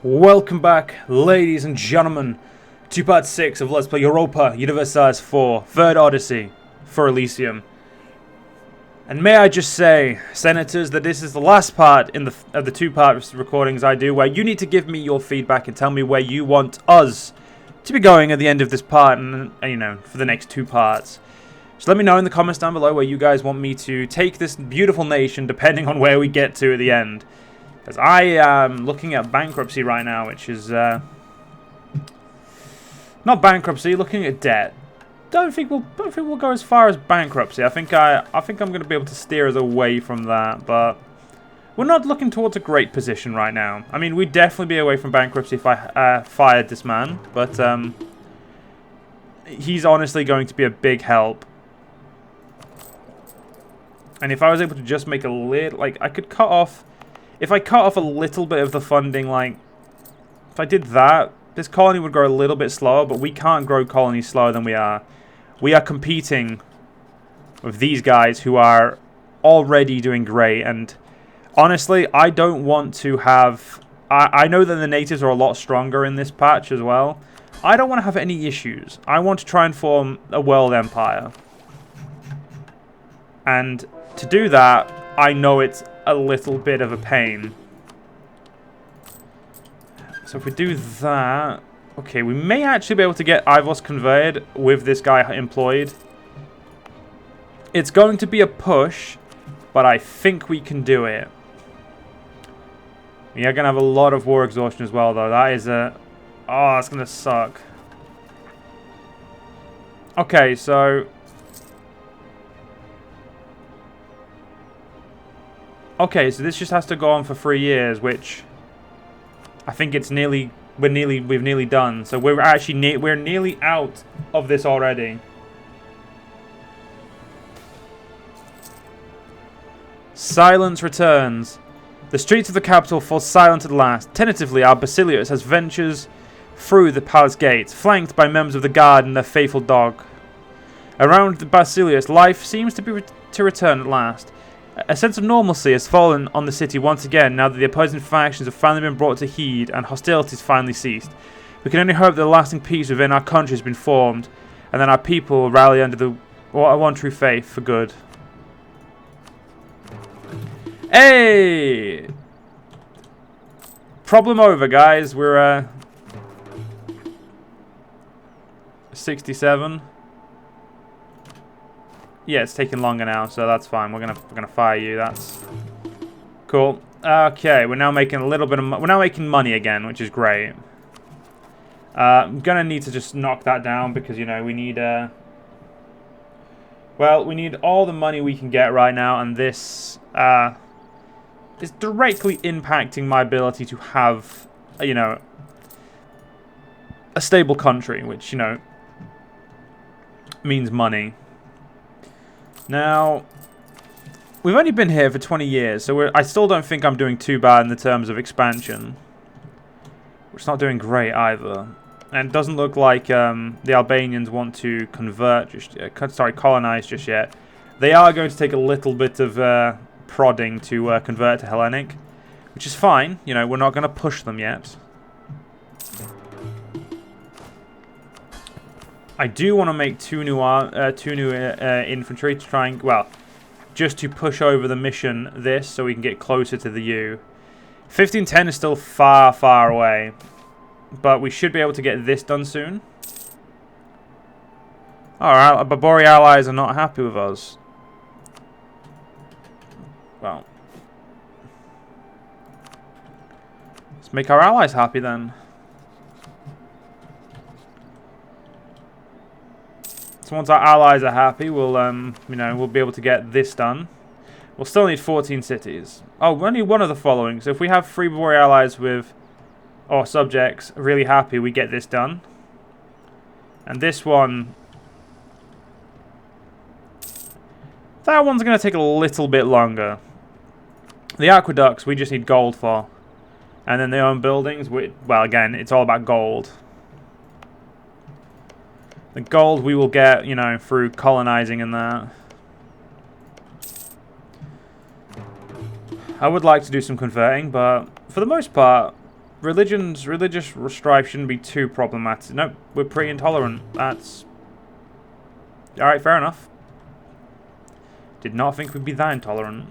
Welcome back, ladies and gentlemen, to part 6 of Let's Play Europa Universalis 4, Third Odyssey for Elysium. And may I just say, Senators, that this is the last part of the two-part recordings I do, where you need to give me your feedback and tell me where you want us to be going at the end of this part, and you know, for the next two parts. So let me know in the comments down below where you guys want me to take this beautiful nation, depending on where we get to at the end. Because I am looking at bankruptcy right now, which is not bankruptcy, looking at debt. Don't think we'll go as far as bankruptcy. I think I'm going to be able to steer us away from that, but we're not looking towards a great position right now. I mean, we'd definitely be away from bankruptcy if I fired this man, but he's honestly going to be a big help. And if I was able to just make a little, like, I could cut off. If I cut off a little bit of the funding, like, if I did that, this colony would grow a little bit slower, but we can't grow colonies slower than we are. We are competing with these guys who are already doing great, and honestly, I don't want to have... I know that the natives are a lot stronger in this patch as well. I don't want to have any issues. I want to try and form a world empire. And to do that, I know it's a little bit of a pain. So if we do that... Okay, we may actually be able to get Ivos converted with this guy employed. It's going to be a push, but I think we can do it. We are going to have a lot of war exhaustion as well, though. That is a... Oh, that's going to suck. Okay, so... Okay, so this just has to go on for 3 years, which I think it's we've nearly done. So we're actually we're nearly out of this already. Silence returns. The streets of the capital fall silent at last. Tentatively, our Basilius has ventures through the palace gates, flanked by members of the guard and their faithful dog. Around the Basilius, life seems to return at last. A sense of normalcy has fallen on the city once again now that the opposing factions have finally been brought to heed and hostilities finally ceased. We can only hope that a lasting peace within our country has been formed and that our people will rally under the one true faith for good. Hey! Problem over, guys. We're 67. Yeah, it's taking longer now, so that's fine. We're gonna fire you. That's cool. Okay, we're now making a little bit of we're now making money again, which is great. I'm gonna need to just knock that down because you know we need well, we need all the money we can get right now, and this is directly impacting my ability to have you know a stable country, which you know means money. Now, we've only been here for 20 years, so I still don't think I'm doing too bad in the terms of expansion. Which is not doing great either. And it doesn't look like the Albanians want to colonize just yet. They are going to take a little bit of prodding to convert to Hellenic, which is fine. You know, we're not going to push them yet. I do want to make two new infantry to try and, well, just to push over the mission this so we can get closer to the U. 1510 is still far, far away, but we should be able to get this done soon. Alright, our Barbari allies are not happy with us. Well, let's make our allies happy then. Once our allies are happy, we'll you know, we'll be able to get this done. We'll still need 14 cities. Oh, only one of the following. So if we have 3 Barbari allies with or subjects really happy, we get this done. And this one, that one's going to take a little bit longer. The aqueducts we just need gold for, and then the own buildings. Well, again, it's all about gold. The gold we will get, you know, through colonizing and that. I would like to do some converting, but for the most part, religious strife shouldn't be too problematic. No, we're pretty intolerant. That's... Alright, fair enough. Did not think we'd be that intolerant.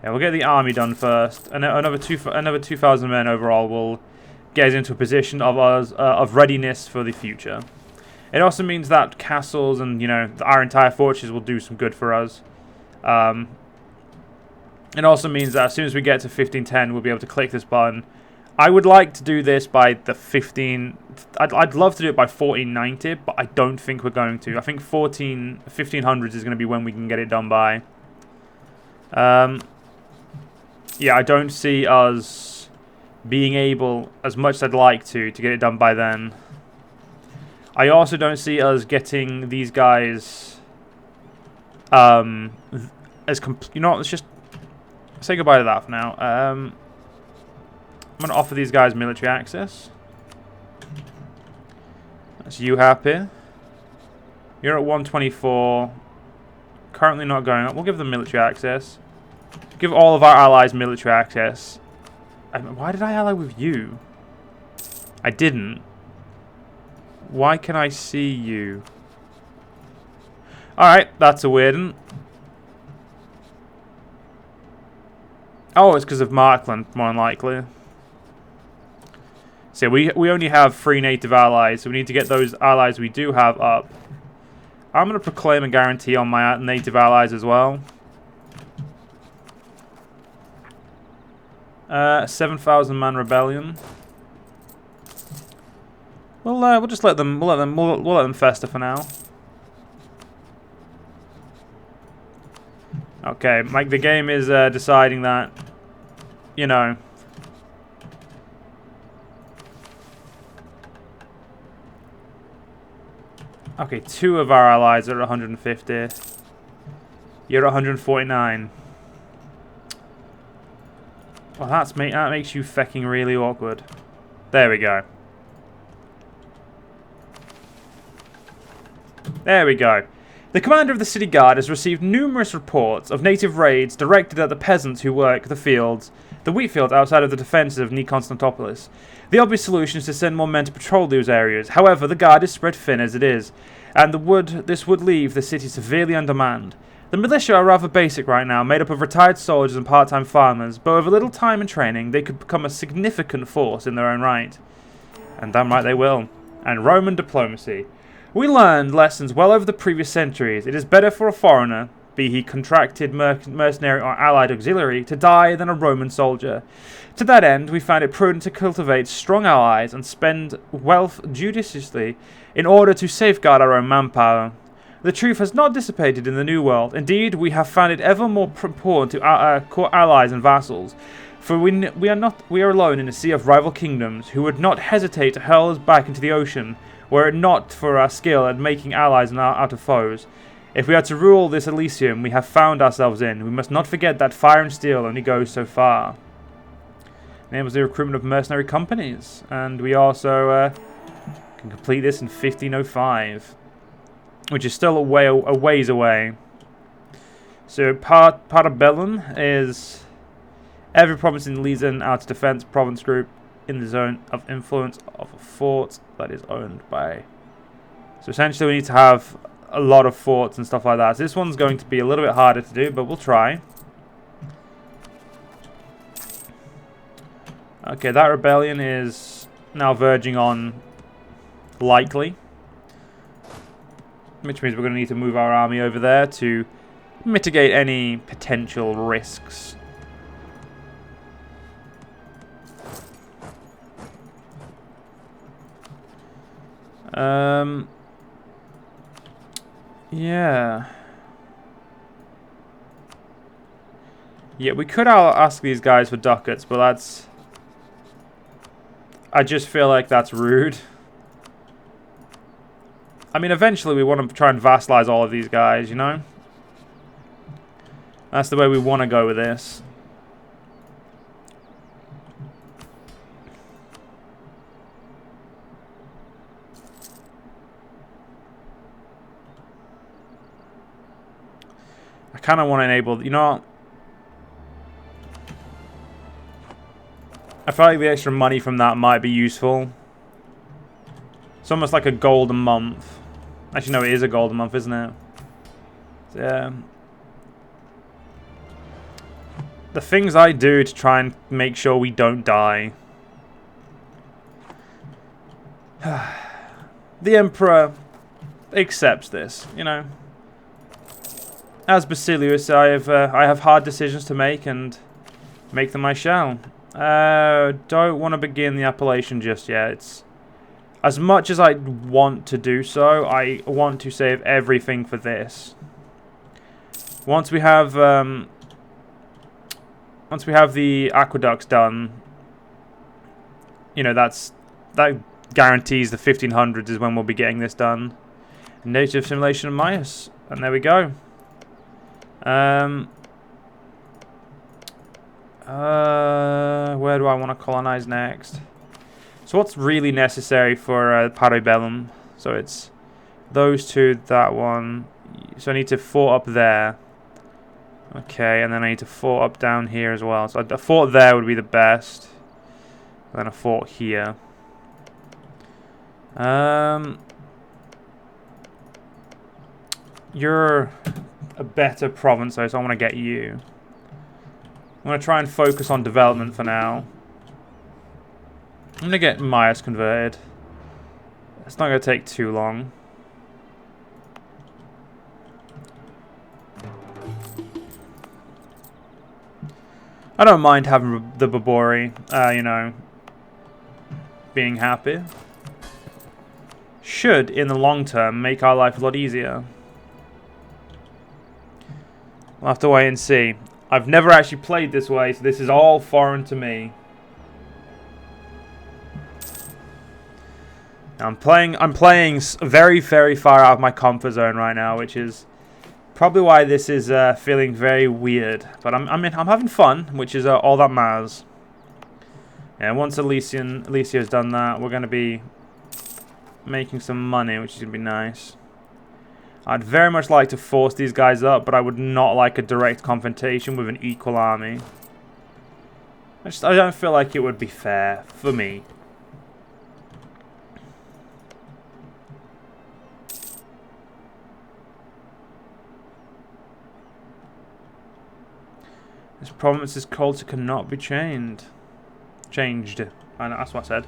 Yeah, we'll get the army done first. And another 2,000 men overall will get us into a position of readiness for the future. It also means that castles and, you know, our entire fortress will do some good for us. It also means that as soon as we get to 1510, we'll be able to click this button. I would like to do this by the 15... I'd love to do it by 1490, but I don't think we're going to. I think 1500s is going to be when we can get it done by. Yeah, I don't see us being able, as much as I'd like to get it done by then. I also don't see us getting these guys as you know what, let's just say goodbye to that for now. I'm going to offer these guys military access. That's you happy. You're at 124. Currently not going up. We'll give them military access. Give all of our allies military access. Why did I ally with you? I didn't. Why can I see you? Alright, that's a weird one. Oh, it's because of Markland, more than likely. So we only have 3 native allies, so we need to get those allies we do have up. I'm going to proclaim a guarantee on my native allies as well. 7,000 man rebellion. We'll just let them we'll let them fester for now. Okay, like the game is deciding that, you know. Okay, 2 of our allies are at 150. You're at 149. Well, that makes you fecking really awkward. There we go. There we go. The commander of the city guard has received numerous reports of native raids directed at the peasants who work the wheat fields outside of the defences of Constantinopolis. The obvious solution is to send more men to patrol those areas. However, the guard is spread thin as it is, and this would leave the city severely undermanned. The militia are rather basic right now, made up of retired soldiers and part-time farmers, but with a little time and training, they could become a significant force in their own right. And damn right they will. And Roman diplomacy. We learned lessons well over the previous centuries. It is better for a foreigner, be he contracted mercenary or allied auxiliary, to die than a Roman soldier. To that end, we found it prudent to cultivate strong allies and spend wealth judiciously in order to safeguard our own manpower. The truth has not dissipated in the New World. Indeed, we have found it ever more important to our core allies and vassals. For we are alone in a sea of rival kingdoms who would not hesitate to hurl us back into the ocean, were it not for our skill at making allies out of foes. If we are to rule this Elysium we have found ourselves in, we must not forget that fire and steel only goes so far. Enables the recruitment of mercenary companies, and we also can complete this in 1505, which is still a ways away. So Parabellum is every province in Elysium out of defense province group in the zone of influence of a fort that is owned by. So essentially we need to have a lot of forts and stuff like that. So this one's going to be a little bit harder to do, but we'll try. Okay, that rebellion is now verging on likely, which means we're going to need to move our army over there to mitigate any potential risks. Yeah. Yeah, we could ask these guys for ducats, but that's... I just feel like that's rude. I mean, eventually we want to try and vassalize all of these guys, you know? That's the way we want to go with this. I kind of want to enable, you know, I feel like the extra money from that might be useful. It's almost like a gold a month. Actually, no, it is a gold a month, isn't it? Yeah. The things I do to try and make sure we don't die. The Emperor accepts this, you know. As Basilius, I have hard decisions to make, and make them I shall. Don't want to begin the appellation just yet. It's, as much as I want to do so, I want to save everything for this. Once we have the aqueducts done, you know, that guarantees the 1500s is when we'll be getting this done. Native simulation of Myos, and there we go. Where do I want to colonize next? So what's really necessary for Parabellum? So it's those two, that one. So I need to fort up there. Okay, and then I need to fort up down here as well. So a fort there would be the best. And then a fort here. You're a better province though, so I want to get you. I'm going to try and focus on development for now. I'm going to get Myos converted. It's not going to take too long. I don't mind having the Babori, you know, being happy. Should, in the long term, make our life a lot easier. We'll have to wait and see. I've never actually played this way, so this is all foreign to me. I'm playing very, very far out of my comfort zone right now, which is probably why this is feeling very weird. But I'm having fun, which is all that matters. And once Elysium's done that, we're going to be making some money, which is going to be nice. I'd very much like to force these guys up, but I would not like a direct confrontation with an equal army. I don't feel like it would be fair for me. This province's culture cannot be changed. I know, that's what I said.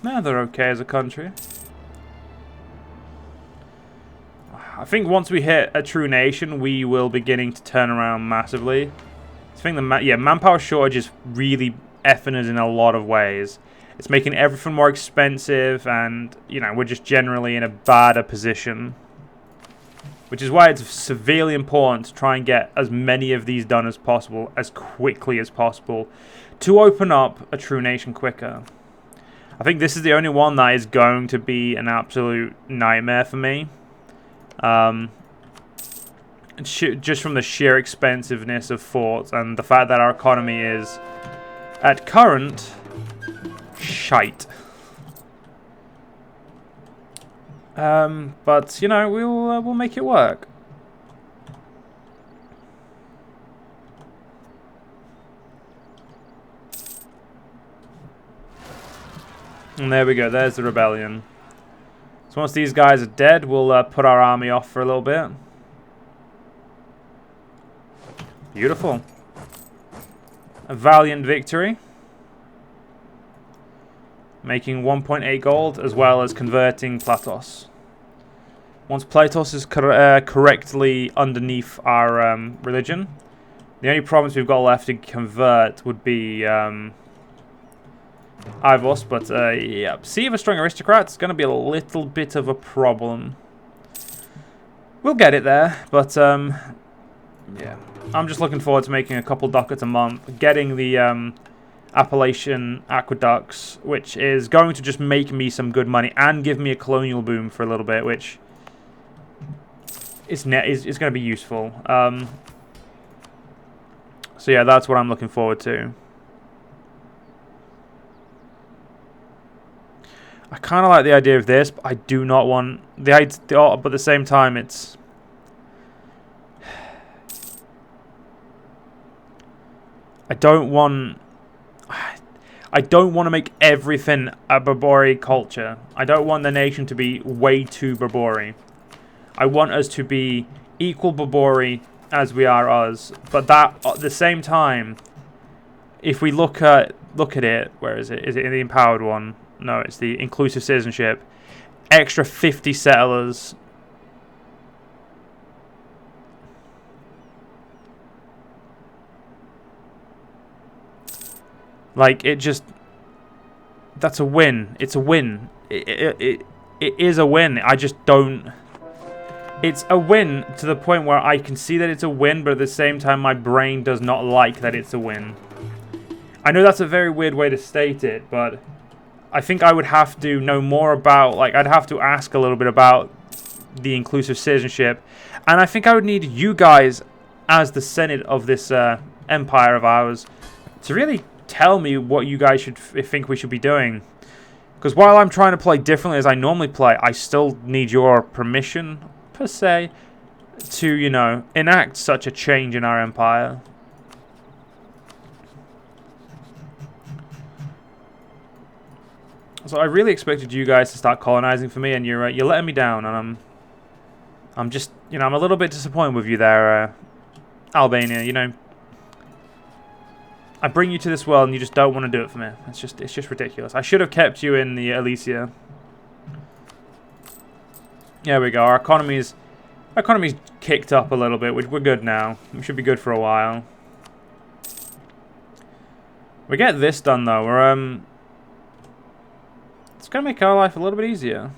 No, they're okay as a country. I think once we hit a true nation, we will beginning to turn around massively. I think the manpower shortage is really effing us in a lot of ways. It's making everything more expensive, and you know, we're just generally in a badder position. Which is why it's severely important to try and get as many of these done as possible, as quickly as possible, to open up a true nation quicker. I think this is the only one that is going to be an absolute nightmare for me. Just from the sheer expensiveness of forts and the fact that our economy is, at current, shite. But you know, we'll make it work. And there we go. There's the rebellion. So once these guys are dead, we'll put our army off for a little bit. Beautiful. A valiant victory. Making 1.8 gold, as well as converting Platos. Once Platos is correctly underneath our religion, the only province we've got left to convert would be Ivos, but yeah, Sea of a Strong Aristocrat is going to be a little bit of a problem. We'll get it there, but yeah, I'm just looking forward to making a couple ducats a month, getting the Appalachian aqueducts, which is going to just make me some good money and give me a colonial boom for a little bit, which is going to be useful. So yeah, that's what I'm looking forward to. I kind of like the idea of this, but I do not want but at the same time, it's I don't want to make everything a Barbari culture. I don't want the nation to be way too Barbari. I want us to be equal Barbari as we are us. But that at the same time, if we look at it, where is it? Is it in the empowered one? No, it's the inclusive citizenship. Extra 50 settlers. Like, it just... That's a win. It's a win. It is a win. I just don't... It's a win to the point where I can see that it's a win, but at the same time my brain does not like that it's a win. I know that's a very weird way to state it, but I think I would have to know more about... Like, I'd have to ask a little bit about the inclusive citizenship. And I think I would need you guys, as the Senate of this empire of ours, to really tell me what you guys should think we should be doing. Because while I'm trying to play differently as I normally play, I still need your permission, per se, to, you know, enact such a change in our empire. So I really expected you guys to start colonizing for me, and you're letting me down, and I'm just, you know, I'm a little bit disappointed with you there, Albania. You know, I bring you to this world, and you just don't want to do it for me. It's just ridiculous. I should have kept you in the Elysium. There we go. Our economy's kicked up a little bit. We're good now. We should be good for a while. We get this done though. We're it's gonna make our life a little bit easier.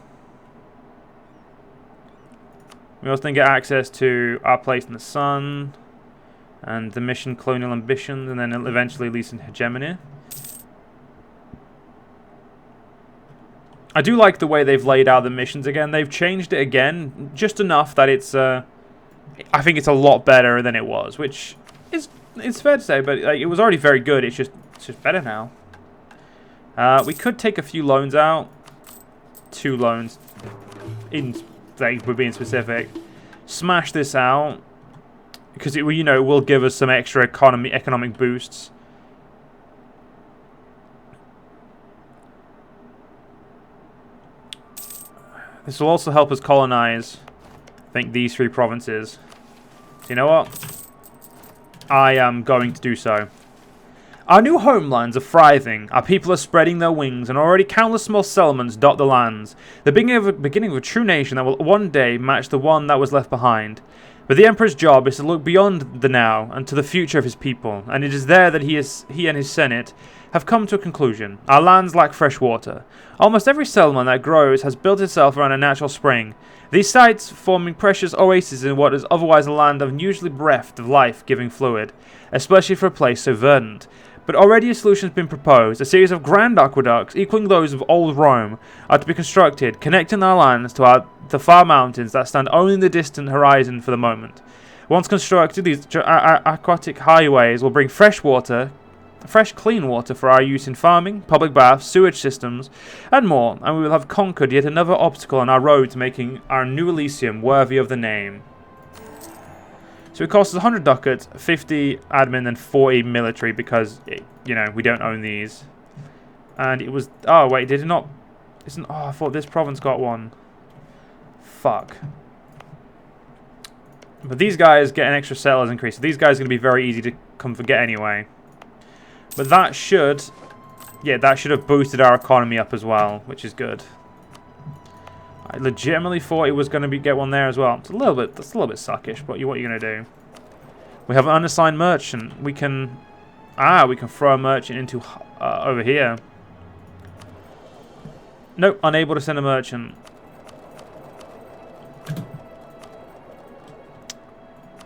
We also then get access to our place in the sun, and the mission Colonial Ambitions, and then eventually Elysian Hegemony. I do like the way they've laid out the missions again. They've changed it again, just enough that it's, I think it's a lot better than it was, which is, it's fair to say, but like, it was already very good. It's just better now. We could take a few loans out. 2 loans. Like, we're being specific. Smash this out. Because, it, you know, it will give us some extra economic boosts. This will also help us colonize, I think, these 3 provinces. So, you know what? I am going to do so. Our new homelands are thriving, our people are spreading their wings, and already countless small settlements dot the lands, the beginning of a true nation that will one day match the one that was left behind. But the Emperor's job is to look beyond the now and to the future of his people, and it is there that he and his Senate have come to a conclusion. Our lands lack fresh water. Almost every settlement that grows has built itself around a natural spring, these sites forming precious oases in what is otherwise a land unusually bereft of life-giving fluid, especially for a place so verdant. But already a solution has been proposed. A series of grand aqueducts, equaling those of old Rome, are to be constructed, connecting our lands to the far mountains that stand only in the distant horizon for the moment. Once constructed, these aquatic highways will bring fresh, clean water for our use in farming, public baths, sewage systems, and more, and we will have conquered yet another obstacle on our road to making our new Elysium worthy of the name. So it costs us 100 ducats, 50 admin, and 40 military because, you know, we don't own these. And it was... Oh, wait, did it not... Isn't... Oh, I thought this province got one. Fuck. But these guys get an extra settlers increase. So these guys are going to be very easy to come forget anyway. But that should... Yeah, that should have boosted our economy up as well, which is good. I legitimately thought it was going to get one there as well. That's a little bit suckish, but what are you going to do? We have an unassigned merchant. We can throw a merchant into over here. Nope, unable to send a merchant.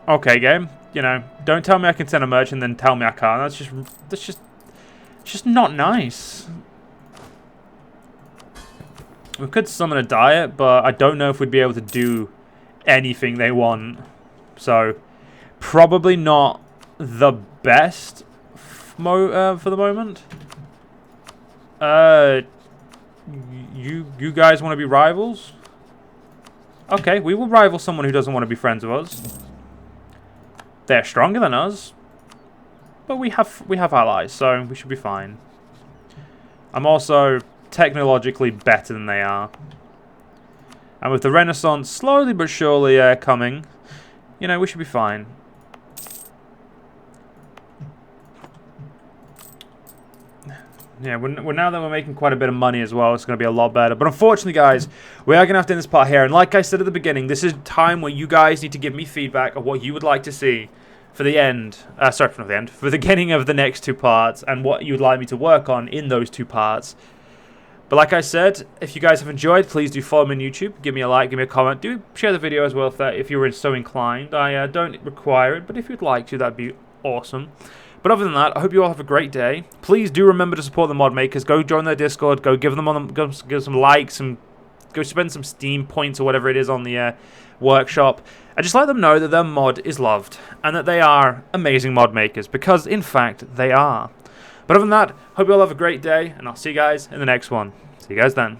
Okay, game. You know, don't tell me I can send a merchant, then tell me I can't. That's just not nice. We could summon a diet, but I don't know if we'd be able to do anything they want. So, probably not the best for the moment. You guys want to be rivals? Okay, we will rival someone who doesn't want to be friends with us. They're stronger than us. but we have allies, so we should be fine. I'm also technologically better than they are. And with the Renaissance slowly but surely coming, you know, we should be fine. Yeah, now that we're making quite a bit of money as well, it's going to be a lot better. But unfortunately, guys, we are going to have to end this part here. And like I said at the beginning, this is time where you guys need to give me feedback of what you would like to see for the end. Sorry, not the end. For the beginning of the next 2 parts and what you would like me to work on in those 2 parts. But like I said, if you guys have enjoyed, please do follow me on YouTube. Give me a like, give me a comment. Do share the video as well if you were so inclined. I don't require it, but if you'd like to, that'd be awesome. But other than that, I hope you all have a great day. Please do remember to support the mod makers. Go join their Discord. Go give them give some likes and go spend some Steam points or whatever it is on the workshop. And just let them know that their mod is loved and that they are amazing mod makers, because in fact they are. But other than that, hope you all have a great day, and I'll see you guys in the next one. See you guys then.